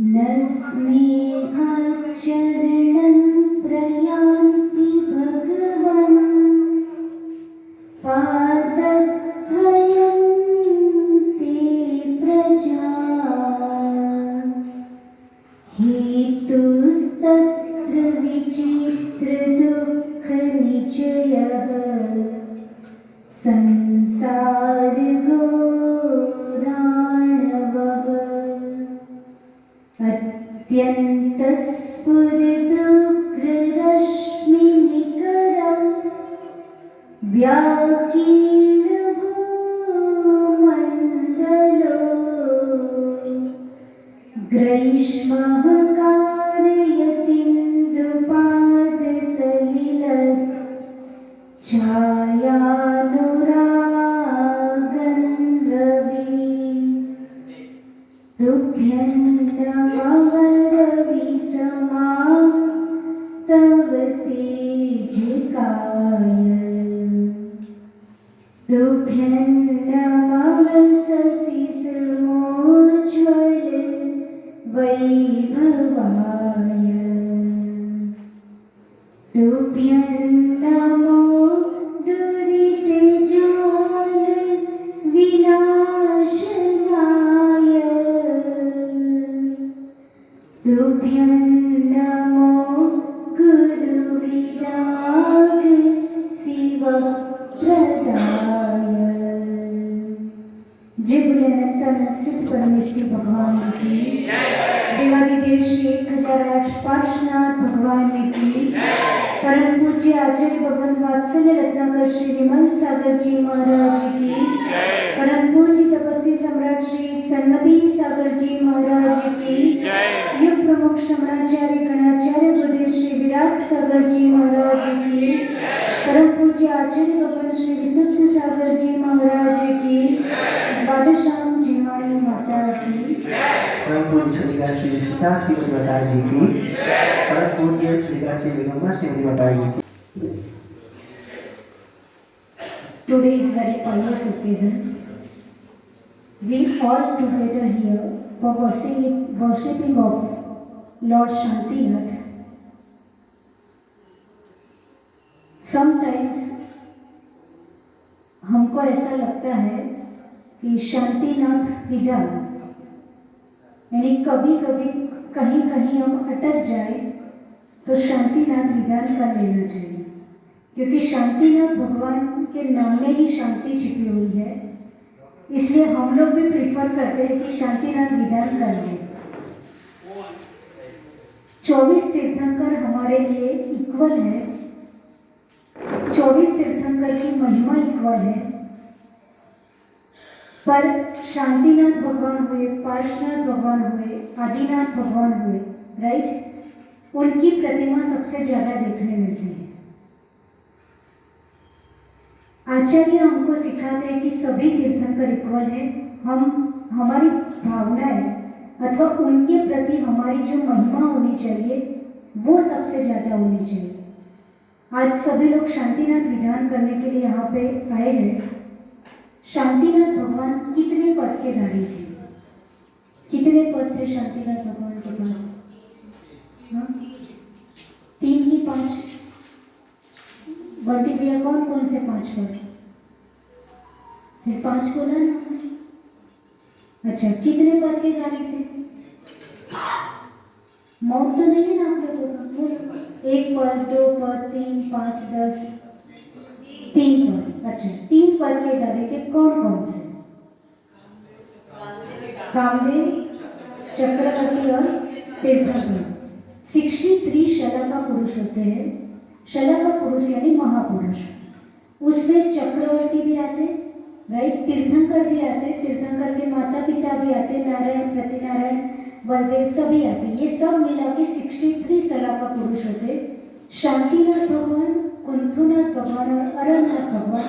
न स्नेहाचरणं प्रयान्ति भगवन् पादद्वयं ते प्रजा हेतुस्तत्र विचित्रदुःखनिचयः संसारगोराणवः अत्यन्तस्फुरदुग्ररश्मिनिकरं व्याकीर्णभूमण्डलो ग्रैष्मः कारयतीन्दुपादसलिलम् छायानुरागं रवि तुभ्यं नमः रविसमां तव तेजकाय तुभ्यं नमः शशिसमोज्ज्वल वैभवाय तुभ्यं नमो दुरितजाल विनाशनाय तुभ्यं नमो गुरुविराग शिवप्रदाय। जय बोले अनंत सिद्ध परमेश्वर भगवान की, देवादिदेव श्री 1008 पार्श्वनाथ भगवान की, परम पूज्य आचार्य भगवंत वात्सल्य रत्नाकर श्री विमल सागर जी महाराज की, परम पूज्य तपस्वी सम्राट श्री सन्मति सागर जी महाराज की, युग प्रमुख शमणाचार्य गणाचार्य गुरुदेव श्री विराट सागर जी महाराज की, परम पूज्य आचार्य भगवान श्री विशुद्ध सागर जी महाराज की, द्वादशाम जिवाणी माता की, परम पूज्य श्री श्री सीता श्रीमती माता जी की, परम पूज्य श्री श्री बेगम्मा श्रीमती माता जी की। Today is very pious occasion. We all together here for worshipping of Lord Shantinath. Sometimes हमको ऐसा लगता है कि शांतिनाथ विधान यानी कभी कभी कहीं कहीं हम अटक जाए तो शांतिनाथ विधान कर लेना चाहिए, क्योंकि शांतिनाथ भगवान के नाम में ही शांति छिपी हुई है। इसलिए हम लोग भी प्रिफर करते हैं कि शांतिनाथ विधान कर लें। 24 तीर्थंकर हमारे लिए इक्वल है, 24 तीर्थंकर की महिमा इक्वल है, पर शांतिनाथ भगवान हुए, पार्श्वनाथ भगवान हुए, आदिनाथ भगवान हुए, राइट, उनकी प्रतिमा सबसे ज्यादा देखने मिलती है। आचार्य हमको सिखाते हैं कि सभी तीर्थंकर इक्वल है। हमारी भावनाएं अथवा उनके प्रति हमारी जो महिमा होनी चाहिए वो सबसे ज्यादा होनी चाहिए। आज सभी लोग शांतिनाथ विधान करने के लिए यहाँ पे आए हैं। शांतिनाथ भगवान कितने पद के धारी थे? कितने पद थे शांतिनाथ भगवान के पास? हाँ? 3 की 5? बंटी भैया कौन से 5 पद? फिर 5 बोला ना आपने? अच्छा, कितने पद के धारी थे? मौत तो नहीं है ना आप लोगों का? 1 पद, 2 पद, 3, 5, 10, 3 पद। अच्छा, 3 पद के धारी थे। कौन से? कामदेव, चक्रवर्ती और तीर्थंकर। 63 शलाका पुरुष होते हैं। शलाका पुरुष यानी महापुरुष। उसमें चक्रवर्ती भी आते, राइट, तीर्थंकर भी आते, तीर्थंकर के माता पिता भी आते, नारायण, प्रतिनारायण, बलदेव सभी आते। ये सब मिला के 63 शलाका पुरुष होते। शांतिनाथ भगवान, कुंथुनाथ भगवान और अरंगनाथ भगवान,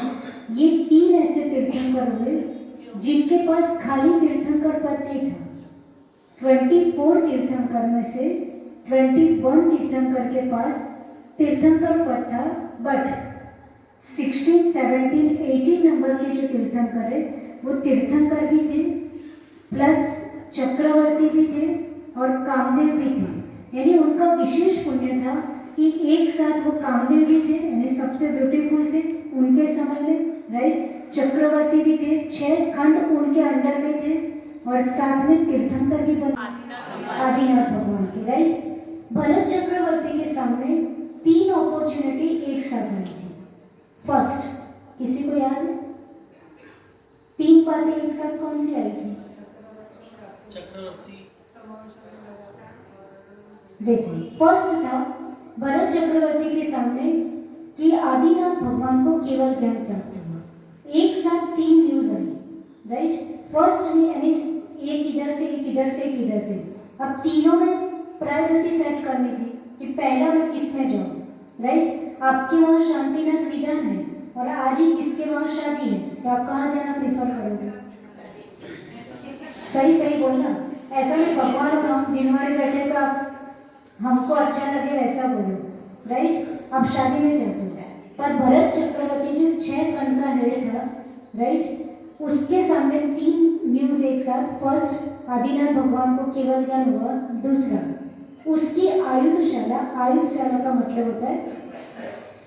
ये 3 ऐसे तीर्थंकर हुए जिनके पास खाली तीर्थंकर पद नहीं था। 24 तीर्थंकर में से 21 तीर्थंकर के पास तीर्थंकर पद था, बट 16, 17, 18 नंबर के जो तीर्थंकर है वो तीर्थंकर भी थे, प्लस चक्रवर्ती भी थे, और कामदेव भी थे, यानी उनका विशेष पुण्य था कि एक साथ वो कामदेव भी थे, यानी सबसे ब्यूटीफुल थे उनके समय में, राइट। चक्रवर्ती भी थे, 6 खंड उनके अंडर में थे, और साथ में तीर्थंकर भी बने आदिनाथ भगवान के, राइट। भरत चक्रवर्ती के सामने 3 अपॉर्चुनिटी एक साथ आई थी। फर्स्ट, किसी को याद है 3 बातें एक साथ कौन सी आई थी? चक्रवर्ती देखो, फर्स्ट था भरत चक्रवर्ती के सामने कि आदिनाथ भगवान को केवल ज्ञान प्राप्त हुआ। एक साथ 3 न्यूज आई, राइट। फर्स्ट में यानी एक इधर से, एक इधर से, एक इधर से। अब तीनों में प्रायोरिटी सेट करनी थी कि पहला मैं किस में जाऊं, राइट। आपके वहाँ शांतिनाथ विधान है और आज ही किसके वहाँ शादी है, तो आप कहाँ जाना प्रेफर करोगे? सही सही बोलना, ऐसा नहीं भगवान और हम जिनवाड़े बैठे तो आप हमको अच्छा लगे वैसा बोलो, राइट। अब शादी में जाते हो, पर भरत चक्रवर्ती जो 6 खंड का हेड था, राइट, उसके सामने 3 न्यूज एक साथ। फर्स्ट, आदिनाथ भगवान को केवल ज्ञान हुआ। दूसरा, उसकी आयुधशाला, आयुधशाला का मतलब होता है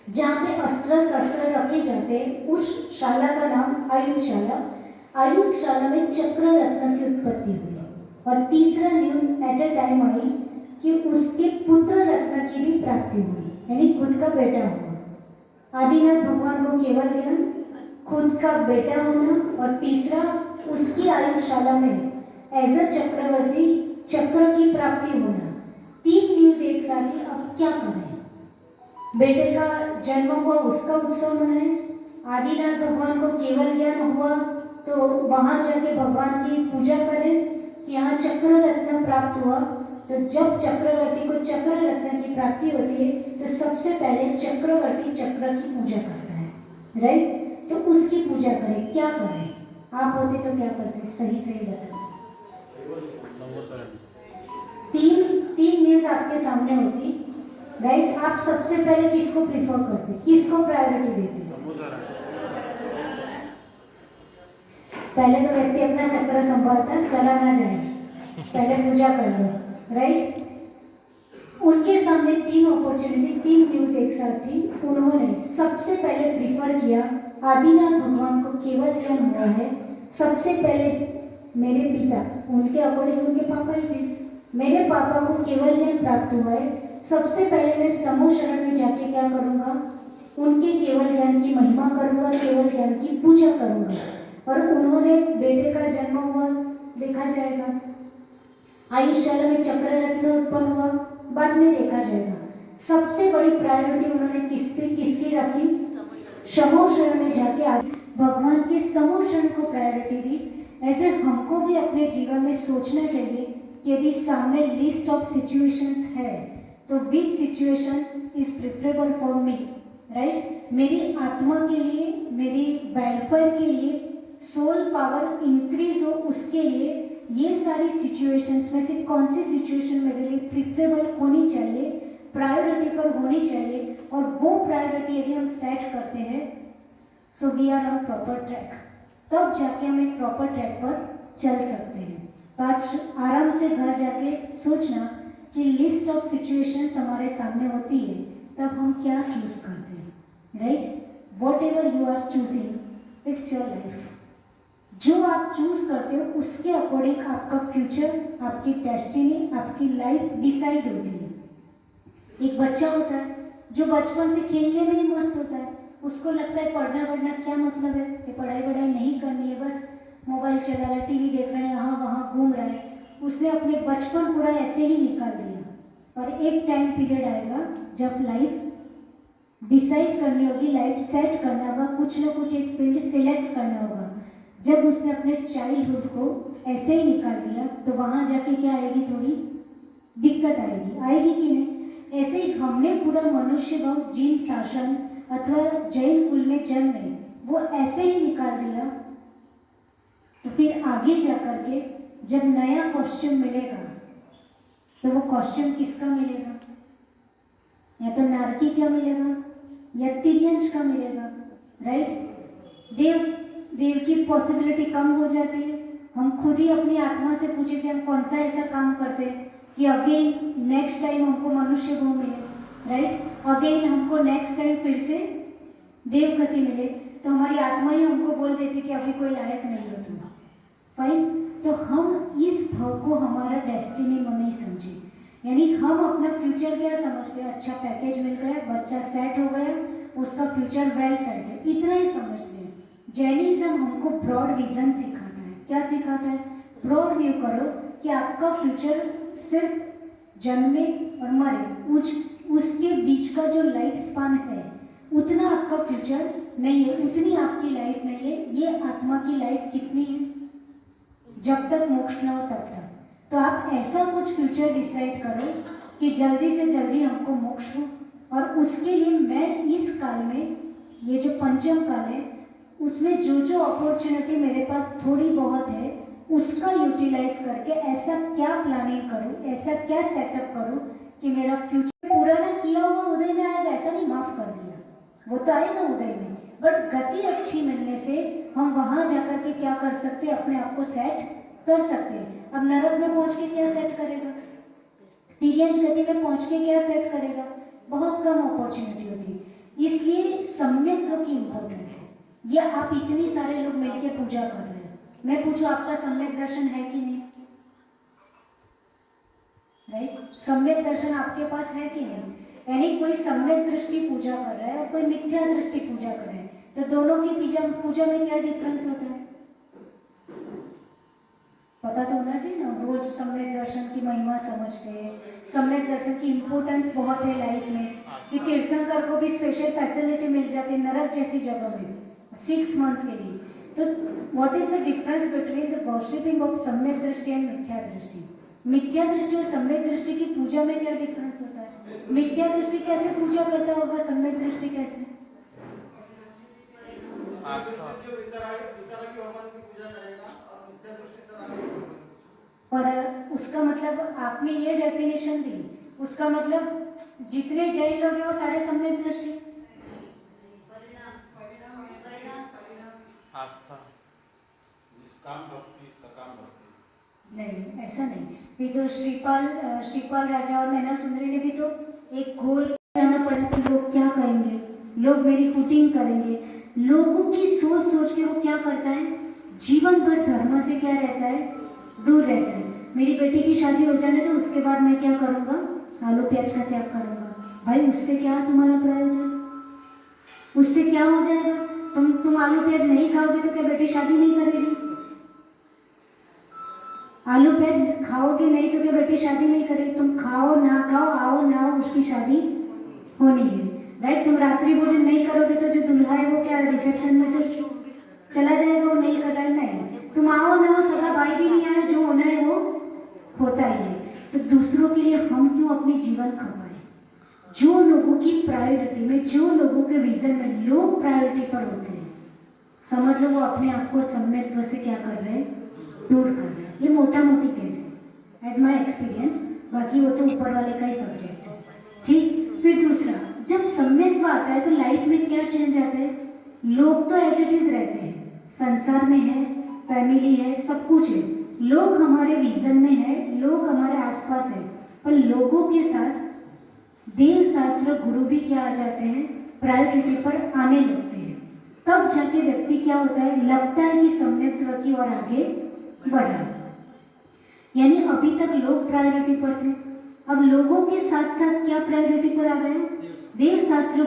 जहाँ पे अस्त्र शस्त्र रखे जाते हैं, उस शाला का नाम आयुधशाला। आयुधशाला में चक्र रत्न की उत्पत्ति हुई। और तीसरा news at a time I कि उसके पुत्र रत्न की भी प्राप्ति हुई, यानी खुद का बेटा हुआ। आदिनाथ भगवान को केवल ज्ञान, खुद का बेटा होना, और तीसरा उसकी आयुधशाला में एज अ चक्रवर्ती चक्र की प्राप्ति होना। 3 न्यूज एक साथ ही। अब क्या करें? बेटे का जन्म हुआ, उसका उत्सव मनाएं। आदिनाथ भगवान को केवल ज्ञान हुआ तो वहां जाके भगवान की पूजा करें कि यहाँ चक्र रत्न प्राप्त हुआ। तो जब चक्रवर्ती को चक्र रत्न की प्राप्ति होती है तो सबसे पहले चक्रवर्ती चक्र की पूजा करता है, राइट। तो उसकी पूजा करें। क्या करें? आप होते तो क्या करते? सही सही बताओ। 3 न्यूज आपके सामने होती, राइट। आप सबसे पहले किसको प्रीफर करते, किसको प्रायोरिटी देते? पहले तो व्यक्ति अपना चक्र संभालता, चला ना जाए, पहले पूजा कर लो, राइट। उनके सामने 3 अपॉर्चुनिटी, 3 न्यूज एक साथ थी। उन्होंने सबसे पहले प्रीफर किया आदिनाथ भगवान को केवल ज्ञान हुआ है। सबसे पहले मेरे पिता, उनके अकॉर्डिंग उनके पापा ही थे, मेरे पापा को केवल ज्ञान प्राप्त हुआ है। सबसे पहले मैं समूह शरण में जाके क्या करूँगा? उनके केवल ज्ञान की महिमा करूँगा, केवल ज्ञान की पूजा करूँगा। और उन्होंने बेटे का जन्म हुआ, देखा जाएगा। आयुष्शाला में चक्र रत्न उत्पन्न हुआ, बाद में देखा जाएगा। सबसे बड़ी प्रायोरिटी उन्होंने किसकी रखी? समूह शरण में जाके भगवान के समूह शरण को प्रायोरिटी दी। ऐसे हमको भी अपने जीवन में सोचना चाहिए कि यदि सामने लिस्ट ऑफ सिचुएशंस है तो which situations is preferable for me, right. मेरी आत्मा के लिए, मेरी वेलफेयर के लिए, सोल पावर इंक्रीज हो, उसके लिए ये सारी सिचुएशंस में से कौन सी सिचुएशन मेरे लिए प्रेफरेबल होनी चाहिए, प्रायोरिटी पर होनी चाहिए। और वो प्रायोरिटी यदि हम सेट करते हैं so we are on proper track, तब जाके हम एक प्रॉपर ट्रैक पर चल सकते हैं। तो आज आराम से घर जाके सोचना कि लिस्ट ऑफ सिचुएशंस हमारे सामने होती है, तब हम क्या चूज करते हैं, right. Whatever you are choosing, it's your life. जो आप चूज करते हो उसके अकॉर्डिंग आपका फ्यूचर, आपकी डेस्टिनी, आपकी लाइफ डिसाइड होती है। एक बच्चा होता है जो बचपन से खेलने में ही मस्त होता है, उसको लगता है पढ़ना वढ़ना क्या मतलब है, ये पढ़ाई वढ़ाई नहीं करनी है, बस मोबाइल चला रहा है, टीवी देख रहा है, यहाँ वहाँ घूम रहा है। उसने अपने बचपन पूरा ऐसे ही निकाल दिया। और एक टाइम पीरियड आएगा जब लाइफ डिसाइड करनी होगी, लाइफ सेट करना होगा, कुछ ना कुछ एक फील्ड सिलेक्ट करना होगा। जब उसने अपने चाइल्डहुड को ऐसे ही निकाल दिया तो वहाँ जाके क्या आएगी? थोड़ी दिक्कत आएगी कि नहीं? ऐसे ही हमने पूरा मनुष्य भाव, जीन शासन अथवा जैन कुल में जन्मे, वो ऐसे ही निकाल दिया। तो फिर आगे जाकर के जब नया कॉस्ट्यूम मिलेगा तो वो कॉस्ट्यूम किसका मिलेगा? या तो नारकी का मिलेगा या तिर्यंश का मिलेगा, राइट। देव की पॉसिबिलिटी कम हो जाती है। हम खुद ही अपनी आत्मा से पूछे कि हम कौन सा ऐसा काम करते हैं कि अगेन नेक्स्ट टाइम हमको मनुष्य भाव मिले, राइट, अगेन हमको नेक्स्ट टाइम फिर से देव गति मिले, तो हमारी आत्मा ही हमको बोल देती कि अभी कोई लायक नहीं हो तुम, फाइन। तो हम इस भाव को हमारा डेस्टिनी में नहीं समझे, यानी हम अपना फ्यूचर क्या समझते हैं, अच्छा पैकेज मिल गया, बच्चा सेट हो गया, उसका फ्यूचर वेल सेट है, इतना ही समझते हैं। जैनिज्म हमको ब्रॉड विजन सिखाता है। क्या सिखाता है? ब्रॉड व्यू करो कि आपका फ्यूचर सिर्फ जन्मे और मरे उसके बीच का जो लाइफ स्पान है उतना आपका फ्यूचर नहीं है, उतनी आपकी लाइफ नहीं है। ये आत्मा की लाइफ कितनी है? जब तक मोक्ष न हो तब तक। तो आप ऐसा कुछ फ्यूचर डिसाइड करो कि जल्दी से जल्दी हमको मोक्ष हो, और उसके लिए मैं इस काल में, ये जो पंचम काल है, उसमें जो जो अपॉर्चुनिटी मेरे पास थोड़ी बहुत है उसका यूटिलाइज करके ऐसा क्या प्लानिंग करूं, ऐसा क्या सेटअप करूं कि मेरा फ्यूचर पूरा ना किया हुआ उदय में आएगा, ऐसा नहीं, माफ कर दिया, वो तो आएगा उदय में, बट गति अच्छी मिलने से हम वहां जाकर के क्या कर सकते हैं, अपने आप को सेट कर सकते हैं। अब नरक में पहुंच के क्या सेट करेगा, तिर्यंश गति में पहुंच के क्या सेट करेगा, बहुत कम अपॉर्चुनिटी होती है। इसलिए सम्यक्त्व की इम्पोर्टेंट है। ये आप इतनी सारे लोग मिलकर पूजा कर रहे हैं, मैं पूछूं आपका सम्यक दर्शन है कि नहीं, राइट? सम्यक दर्शन आपके पास है कि नहीं? यानी कोई सम्यक दृष्टि पूजा कर रहा है और कोई मिथ्या दृष्टि पूजा कर रहा है, तो दोनों की पूजा में क्या डिफरेंस होता है? पता तो होना चाहिए ना। रोज सम्यक दर्शन की महिमा समझते हैं, सम्यक दर्शन की इम्पोर्टेंस बहुत है लाइफ में, कि तीर्थंकर को भी स्पेशल फैसिलिटी मिल जाती है नरक जैसी जगह में 6 मंथ्स के लिए। तो what is the difference between the worshipping of सम्यक दृष्टि एंड मिथ्या दृष्टि? मिथ्या दृष्टि और सम्यक दृष्टि की पूजा में क्या डिफरेंस होता है? मिथ्या दृष्टि कैसे पूजा करता होगा, सम्यक दृष्टि कैसे? और उसका मतलब आपने ये डेफिनेशन दी, उसका मतलब जितने जैन लोग हैं वो सारे सम्यक दृष्टि? आस्था, निष्काम भक्ति, सकाम भक्ति। नहीं, ऐसा नहीं। ये तो श्रीपाल राजा और नैना सुंदरी ने भी तो एक गोल जाना पड़ा कि लोग क्या करेंगे, लोग मेरी कुटिंग करेंगे। लोगों की सोच सोच के वो क्या करता है, जीवन भर धर्म से क्या रहता है, दूर रहता है। मेरी बेटी की शादी हो जाने तो उसके बाद मैं क्या करूँगा, आलू प्याज का त्याग करूँगा। भाई उससे क्या तुम्हारा प्रयोजन, उससे क्या हो जाएगा? तुम आलू प्याज नहीं खाओगे तो क्या बेटी शादी नहीं करेगी? आलू प्याज खाओगे नहीं तो क्या बेटी शादी नहीं करेगी? तुम खाओ ना खाओ, आओ ना आओ, उसकी शादी होनी है, राइट? तुम रात्रि भोजन नहीं करोगे तो जो दूल्हा है वो क्या रिसेप्शन में से चला जाएगा, वो नहीं कर रहा है? नहीं, तुम आओ ना हो, सगा भाई भी नहीं आया, जो होना है वो होता ही है। तो दूसरों के लिए हम क्यों अपनी जीवन खपाएं? जो लोगों की प्रायोरिटी में, जो लोगों के विजन में लोग प्रायोरिटी पर होते हैं, समझ लो वो अपने आप को सम्यक्त्व से क्या कर रहे हैं, दूर कर रहे हैं। ये मोटा मोटी कह रहे हैं, एज माई एक्सपीरियंस, बाकी वो तो ऊपर वाले का ही सब्जेक्ट है, ठीक। फिर दूसरा, जब सम्यक्त्व आता है तो लाइफ में क्या चेंज आता है? लोग तो एज इट इज रहते हैं, संसार में है, फैमिली है, सब कुछ है, लोग हमारे विजन में है, लोग हमारे आसपास है, पर लोगों के साथ देव शास्त्र गुरु भी क्या आ जाते हैं, प्रायोरिटी पर आने लगते हैं। तब जाके व्यक्ति क्या होता है, लगता है कि सम्यक्त्व की ओर आगे बढ़ा। यानी अभी तक लोग प्रायोरिटी पर थे, अब लोगों के साथ साथ क्या प्रायोरिटी पर आ गए, देव शास्त्र